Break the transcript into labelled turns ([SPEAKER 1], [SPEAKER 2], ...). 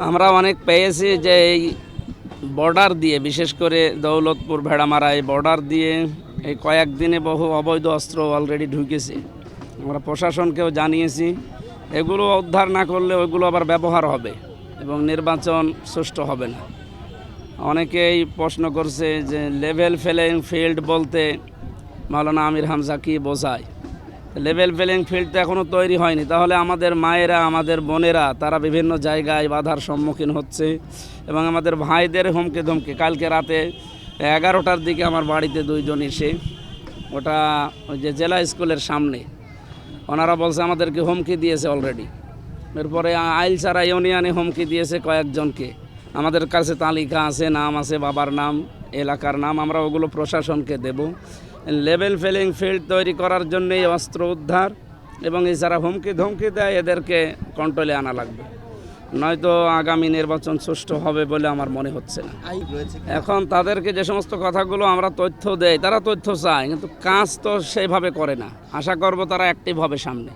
[SPEAKER 1] আমরা অনেক পেয়েছি যে এই বর্ডার দিয়ে, বিশেষ করে দৌলতপুর ভেড়ামারা এই বর্ডার দিয়ে এই কয়েকদিনে বহু অবৈধ অস্ত্র অলরেডি ঢুকেছে। আমরা প্রশাসনকেও জানিয়েছি, এগুলো উদ্ধার না করলে ওইগুলো আবার ব্যবহার হবে এবং নির্বাচন সুষ্ঠু হবে না। অনেকেই প্রশ্ন করছে যে লেভেল প্লেইং ফিল্ড বলতে মাওলানা আমির হামজা কী বোঝায়। লেভেল প্লেইং ফিল্ড তো এখনও তৈরি হয়নি, তাহলে আমাদের মায়েরা, আমাদের বোনেরা তারা বিভিন্ন জায়গায় বাধার সম্মুখীন হচ্ছে এবং আমাদের ভাইদের হুমকে ধমকে। কালকে রাতে 11টার দিকে আমার বাড়িতে দুইজন এসে, ওটা ওই যে জেলা স্কুলের সামনে, ওনারা বলছে আমাদেরকে হুমকি দিয়েছে অলরেডি। এরপরে আইলসারা ইউনিয়নে হুমকি দিয়েছে কয়েকজনকে। আমাদের কাছে তালিকা আছে, নাম আছে, বাবার নাম, এলাকার নাম, আমরা ওগুলো প্রশাসনকে দেব। লেভেল প্লেইং ফিল্ড তৈরি করার জন্যই অস্ত্র উদ্ধার এবং এছাড়া হুমকি ধমকি দেয়, এদেরকে কন্ট্রোলে আনা লাগবে, নয়তো আগামী নির্বাচন সুষ্ঠু হবে বলে আমার মনে হচ্ছে না। এখন তাদেরকে যে সমস্ত কথাগুলো আমরা তথ্য দেই, তারা তথ্য চায় কিন্তু কাজ তো সেইভাবে করে না। আশা করব তারা অ্যাক্টিভ হবে সামনে।